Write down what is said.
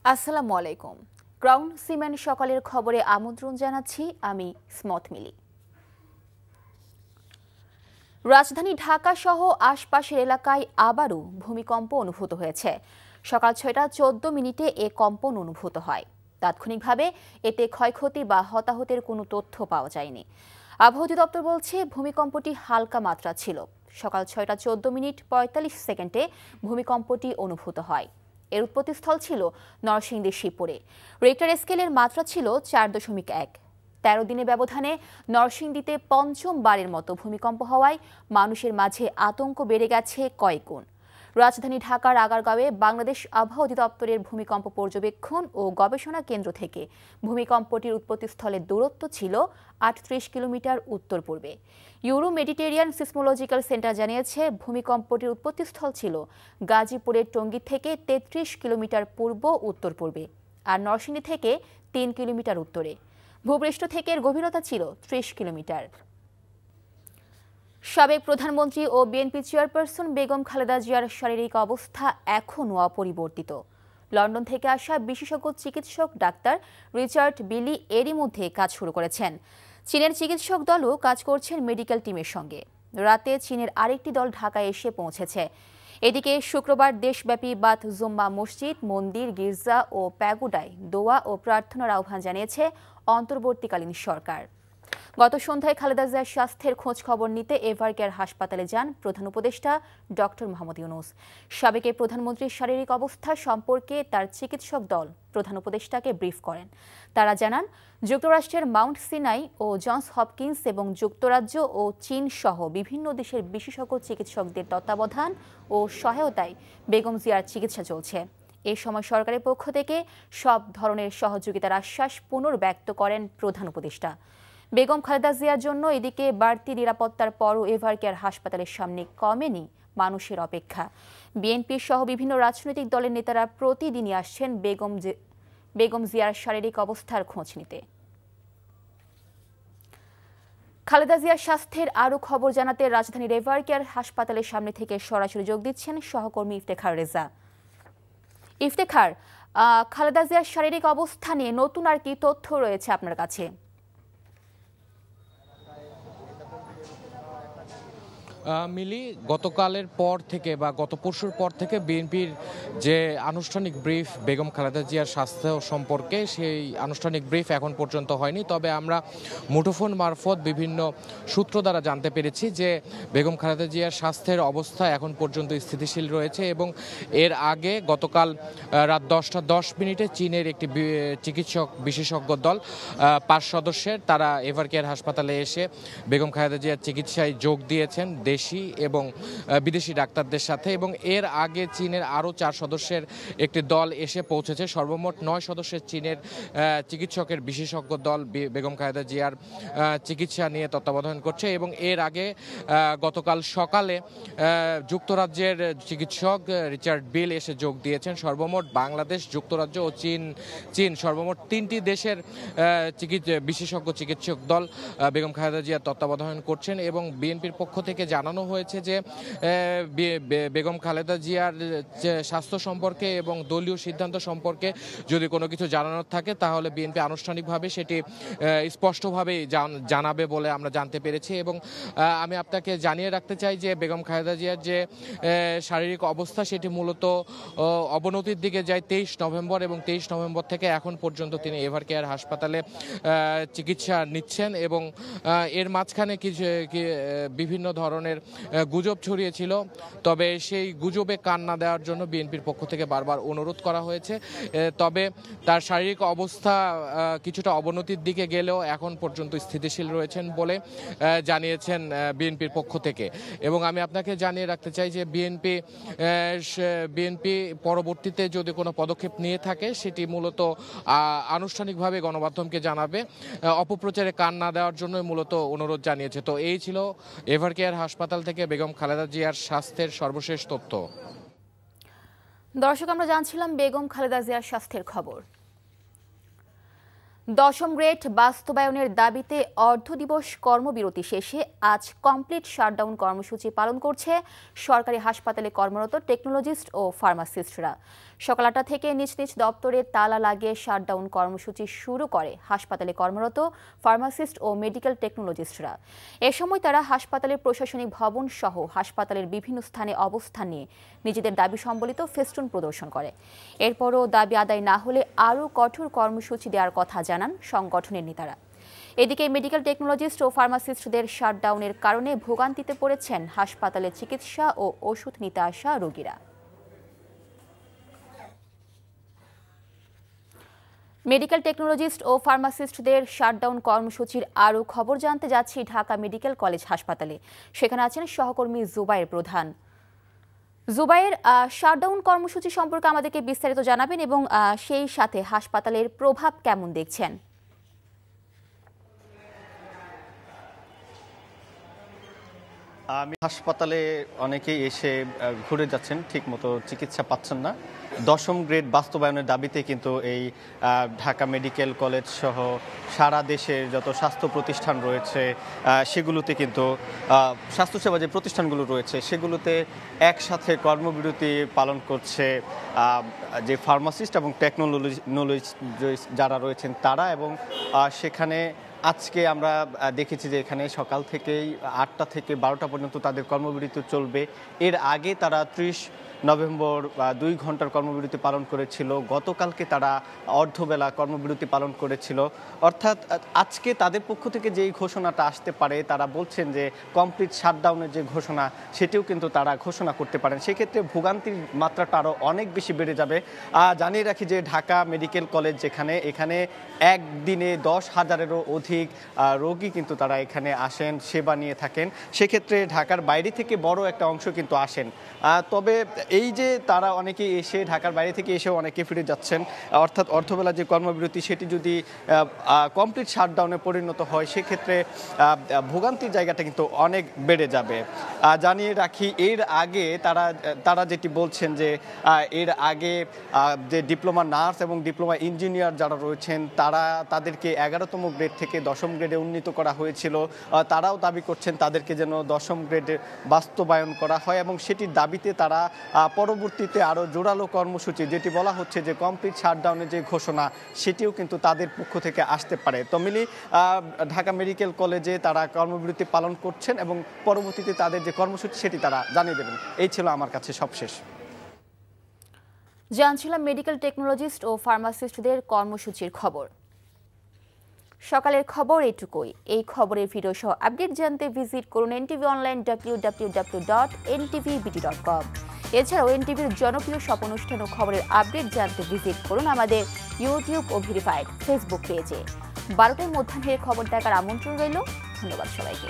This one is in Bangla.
আসসালামু আলাইকুম। গ্রাউন্ড সিমেন্ট সকালের খবরে আমন্ত্রণ জানাচ্ছি আমি স্মথ মিলি। রাজধানী ঢাকা সহ আশপাশের এলাকায় আবারও ভূমিকম্প অনুভূত হয়েছে। সকাল 6টা 14 মিনিটে এ কম্পন অনুভূত হয়। তাৎক্ষণিকভাবে এতে ক্ষয়ক্ষতি বা হতাহতের কোনো তথ্য পাওয়া যায়নি। আবহাওয়া অধিদপ্তর বলছে ভূমিকম্পটি হালকা মাত্রা ছিল। সকাল 6টা 14 মিনিট 45 সেকেন্ডে ভূমিকম্পটি অনুভূত হয়। এর উৎপত্তিস্থল ছিল নরসিংদীর শিবপুরে। রিক্টার স্কেলের মাত্রা ছিল 4.1। 13 দিনের ব্যবধানে নরসিংদীতে পঞ্চমবারের মতো ভূমিকম্প হওয়ায় মানুষের মাঝে আতঙ্ক বেড়ে গেছে কয়েক গুণ। রাজধানী ঢাকার আগারগাঁওয়ে বাংলাদেশ আবহাওয়া অধিদপ্তরের ভূমিকম্প পর্যবেক্ষণ ও গবেষণা কেন্দ্র থেকে ভূমিকম্পটির উৎপত্তিস্থলের দূরত্ব ছিল 38 কিলোমিটার উত্তর পূর্বে। ইউরো মেডিটেরিয়ান সিসমোলজিক্যাল সেন্টার জানিয়েছে ভূমিকম্পটির উৎপত্তিস্থল ছিল গাজীপুরের টঙ্গী থেকে 33 কিলোমিটার পূর্ব উত্তর পূর্বে আর নরসিংদী থেকে 3 কিলোমিটার উত্তরে। ভূপৃষ্ঠ থেকে এর গভীরতা ছিল 30 কিলোমিটার। সাবেক প্রধানমন্ত্রী ও বিএনপি চেয়ারপারসন বেগম খালেদা জিয়ার শারীরিক অবস্থা এখনও অপরিবর্তিত। লন্ডন থেকে আসা বিশেষজ্ঞ চিকিৎসক ডাক্তার রিচার্ড বিলি এরই মধ্যে কাজ শুরু করেছেন। চীনের চিকিৎসক দলও কাজ করছেন মেডিকেল টিমের সঙ্গে। রাতে চীনের আরেকটি দল ঢাকায় এসে পৌঁছেছে। এদিকে শুক্রবার দেশব্যাপী বাত জুম্মা মসজিদ, মন্দির, গির্জা ও প্যাগোডায় দোয়া ও প্রার্থনার আহ্বান জানিয়েছে অন্তর্বর্তীকালীন সরকার। গত সন্ধ্যায় খালেদা জিয়ার স্বাস্থ্যের খোঁজ খবর নিতে এভারকেয়ার হাসপাতালে যান প্রধান উপদেষ্টা ডক্টর মোহাম্মদ ইউনূস। সাবেক প্রধানমন্ত্রীর শারীরিক অবস্থা সম্পর্কে তার চিকিৎসক দল প্রধান উপদেষ্টাকে ব্রিফ করেন। তারা জানান, যুক্তরাষ্ট্রের মাউন্ট সিনাই ও জনস হপকিন্স এবং যুক্তরাজ্য ও চীন সহ বিভিন্ন দেশের বিশেষজ্ঞ চিকিৎসকদের তত্ত্বাবধান ও সহায়তায় বেগম জিয়ার চিকিৎসা চলছে। এ সময় সরকারের পক্ষ থেকে সব ধরনের সহযোগিতার আশ্বাস পুনর্ব্যক্ত করেন প্রধান উপদেষ্টা। বেগম খালেদা জিয়ার জন্য এদিকে বাড়তি নিরাপত্তার পরও এভারকেয়ার হাসপাতালের সামনে কমেনি মানুষের অপেক্ষা। বিএনপি সহ বিভিন্ন রাজনৈতিক দলের নেতারা প্রতিদিনই আসছেন বেগম জিয়ার শারীরিক অবস্থার খোঁজ নিতে। খালেদা জিয়ার স্বাস্থ্যের আরও খবর জানাতে রাজধানীর এভারকেয়ার হাসপাতালের সামনে থেকে সরাসরি যোগ দিচ্ছেন সহকর্মী ইফতেখার রেজা। ইফতেখার, খালেদা জিয়ার শারীরিক অবস্থা নিয়ে নতুন আর কি তথ্য রয়েছে আপনার কাছে? মিলি, গতকালের পর থেকে বা গত পরশুর পর থেকে বিএনপির যে আনুষ্ঠানিক ব্রিফ বেগম খালেদা জিয়ার স্বাস্থ্য সম্পর্কে, সেই আনুষ্ঠানিক ব্রিফ এখন পর্যন্ত হয়নি। তবে আমরা মুঠোফোন মারফত বিভিন্ন সূত্র দ্বারা জানতে পেরেছি যে বেগম খালেদা জিয়ার স্বাস্থ্যের অবস্থা এখন পর্যন্ত স্থিতিশীল রয়েছে এবং এর আগে গতকাল রাত 10টা 10 মিনিটে চীনের একটি চিকিৎসক বিশেষজ্ঞ দল 5 সদস্যের তারা এভারকেয়ার হাসপাতালে এসে বেগম খালেদা জিয়ার চিকিৎসায় যোগ দিয়েছেন দেশি এবং বিদেশি ডাক্তারদের সাথে, এবং এর আগে চীনের আরও 4 সদস্যের একটি দল এসে পৌঁছেছে। সর্বমোট 9 সদস্যের চীনের চিকিৎসকের বিশেষজ্ঞ দল বেগম খালেদা জিয়ার চিকিৎসা নিয়ে তত্ত্বাবধান করছে। এবং এর আগে গতকাল সকালে যুক্তরাজ্যের চিকিৎসক রিচার্ড বিল এসে যোগ দিয়েছেন। সর্বমোট বাংলাদেশ, যুক্তরাজ্য ও চীন সর্বমোট 3টি দেশের বিশেষজ্ঞ চিকিৎসক দল বেগম খালেদা জিয়ার তত্ত্বাবধান করছেন। এবং বিএনপির পক্ষ থেকে জানানো হয়েছে যে বেগম খালেদা জিয়ার স্বাস্থ্য সম্পর্কে এবং দলীয় সিদ্ধান্ত সম্পর্কে যদি কোনো কিছু জানানোর থাকে তাহলে বিএনপি আনুষ্ঠানিকভাবে সেটি স্পষ্টভাবেই জানাবে বলে আমরা জানতে পেরেছি। এবং আমি আপনাকে জানিয়ে রাখতে চাই যে বেগম খালেদা জিয়ার যে শারীরিক অবস্থা সেটি মূলত অবনতির দিকে যায় 23 নভেম্বর, এবং 23 নভেম্বর থেকে এখন পর্যন্ত তিনি এভারকেয়ার হাসপাতালে চিকিৎসা নিচ্ছেন। এবং এর মাঝখানে বিভিন্ন ধরনের গুজব ছড়িয়েছিল, তবে সেই গুজবে কান না দেওয়ার জন্য বিএনপির পক্ষ থেকে বারবার অনুরোধ করা হয়েছে। তবে তার শারীরিক অবস্থা কিছুটা অবনতির দিকে গেলেও এখন পর্যন্ত স্থিতিশীল রয়েছেন বলে জানিয়েছেন বিএনপির পক্ষ থেকে। এবং আমি আপনাকে জানিয়ে রাখতে চাই যে বিএনপি পরবর্তীতে যদি কোনো পদক্ষেপ নিয়ে থাকে সেটি মূলত আনুষ্ঠানিকভাবে গণমাধ্যমকে জানাবে। অপপ্রচারে কান না দেওয়ার জন্য মূলত অনুরোধ জানিয়েছে। তো এই ছিল এভারকেয়ার হাসপাতাল থেকে বেগম খালেদা জিয়ার স্বাস্থ্যের সর্বশেষ তথ্য। দর্শক, আমরা জানছিলাম বেগম খালেদা জিয়ার স্বাস্থ্যের খবর। দশম গ্রেড বাস্তবায়নের দাবিতে অর্ধদিবস কর্মবিরতি শেষে আজ কমপ্লিট শাটডাউন কর্মসূচি পালন করছে সরকারি হাসপাতালে কর্মরত টেকনোলজিস্ট ও ফার্মাসিস্টরা। সকাল ৮টা থেকে নিজ নিজ দপ্তরে তালা লাগিয়ে শাটডাউন কর্মসূচি শুরু করে হাসপাতালে কর্মরত ফার্মাসিস্ট ও মেডিকেল টেকনোলজিস্টরা। এ সময় তারা হাসপাতালের প্রশাসনিক ভবন সহ হাসপাতালের বিভিন্ন স্থানে অবস্থান নিয়ে নিজেদের দাবি সম্বলিত ফেস্টুন প্রদর্শন করে। এরপরও দাবি আদায় না হলে আরও কঠোর কর্মসূচি দেওয়ার কথা জানান সংগঠনের নেতারা। এদিকে মেডিকেল টেকনোলজিস্ট ও ফার্মাসিস্টদের শাটডাউনের কারণে ভোগান্তিতে পড়েছেন হাসপাতালে চিকিৎসা ও ওষুধ নিতে আসা রোগীরা। মেডিকেল টেকনোলজিস্ট ও ফার্মাসিস্টদের শাটডাউন কর্মসূচির আরও খবর জানতে যাচ্ছি ঢাকা মেডিকেল কলেজ হাসপাতালে। সেখানে আছেন সহকর্মী জুবাইর প্রধান। জুবাইর, শাটডাউন কর্মসূচি সম্পর্কে আমাদেরকে বিস্তারিত জানাবেন এবং সেই সাথে হাসপাতালের প্রভাব কেমন দেখছেন? আমি হাসপাতালে অনেকেই এসে ঘুরে যাচ্ছেন, ঠিকমতো চিকিৎসা পাচ্ছেন না। দশম গ্রেড বাস্তবায়নের দাবিতে কিন্তু এই ঢাকা মেডিকেল কলেজ সহ সারা দেশের যত স্বাস্থ্য প্রতিষ্ঠান রয়েছে সেগুলোতে কিন্তু স্বাস্থ্যসেবা যে প্রতিষ্ঠানগুলো রয়েছে সেগুলোতে একসাথে কর্মবিরতি পালন করছে যে ফার্মাসিস্ট এবং টেকনোলজিস্ট যারা রয়েছেন তারা। এবং সেখানে আজকে আমরা দেখেছি যে এখানে সকাল থেকেই ৮টা থেকে 12টা পর্যন্ত তাদের কর্মবিরতি চলবে। এর আগে তারা 30 নভেম্বর 2 ঘন্টার কর্মবিরতি পালন করেছিল। গতকালকে তারা অর্ধবেলা কর্মবিরতি পালন করেছিল। অর্থাৎ আজকে তাদের পক্ষ থেকে যেই ঘোষণাটা আসতে পারে, তারা বলছেন যে কমপ্লিট শাটডাউনের যে ঘোষণা সেটিও কিন্তু তারা ঘোষণা করতে পারেন। সেক্ষেত্রে ভোগান্তির মাত্রাটা আরও অনেক বেশি বেড়ে যাবে। জানিয়ে রাখি যে ঢাকা মেডিকেল কলেজ এখানে একদিনে 10,000-এরও অধিক রোগী কিন্তু তারা এখানে আসেন, সেবা নিয়ে থাকেন। সেক্ষেত্রে ঢাকার বাইরে থেকে বড় একটা অংশ কিন্তু আসেন। তবে এই যে তারা অনেকেই এসে ঢাকার বাইরে থেকে এসেও অনেকে ফিরে যাচ্ছেন, অর্থাৎ অর্ধবেলা যে কর্মবিরতি সেটি যদি কমপ্লিট শাটডাউনে পরিণত হয় সেক্ষেত্রে ভোগান্তির জায়গাটা কিন্তু অনেক বেড়ে যাবে। জানিয়ে রাখি এর আগে তারা যেটি বলছেন যে এর আগে যে ডিপ্লোমা নার্স এবং ডিপ্লোমা ইঞ্জিনিয়ার যারা রয়েছেন তাদেরকে 11তম গ্রেড থেকে 10ম গ্রেডে উন্নীত করা হয়েছিল। তারাও দাবি করছেন তাদেরকে যেন 10ম গ্রেডে বাস্তবায়ন করা হয় এবং সেটির দাবিতে তারা পরবর্তীতে আরও জোরালো কর্মসূচি, যেটি বলা হচ্ছে যে কমপ্লিট শাটডাউনের যে ঘোষণা সেটিও কিন্তু তাদের পক্ষ থেকে আসতে পারে। তো মিলি ঢাকা মেডিকেল কলেজে তারা কর্মবিরতি পালন করছেন এবং পরবর্তীতে তাদের যে কর্মসূচি সেটি তারা জানিয়ে দেবেন। এই ছিল আমার কাছে সবশেষ। জানছিলাম মেডিকেল টেকনোলজিস্ট ও ফার্মাসিস্টদের কর্মসূচির খবর। সকালের খবর এটুকুই। এই খবরের ভিডিও সহ আপডেট জানতে ভিজিট করুন এনটিভি অনলাইন www.ntvbt.com। এছাড়াও এনটিভির জনপ্রিয় সব অনুষ্ঠান ও খবরের আপডেট জানতে ভিজিট করুন আমাদের ইউটিউব ও ভেরিফাইড ফেসবুক পেজে। 12টার মধ্যাহ্নের খবর দেখার আমন্ত্রণ রইল। ধন্যবাদ সবাইকে।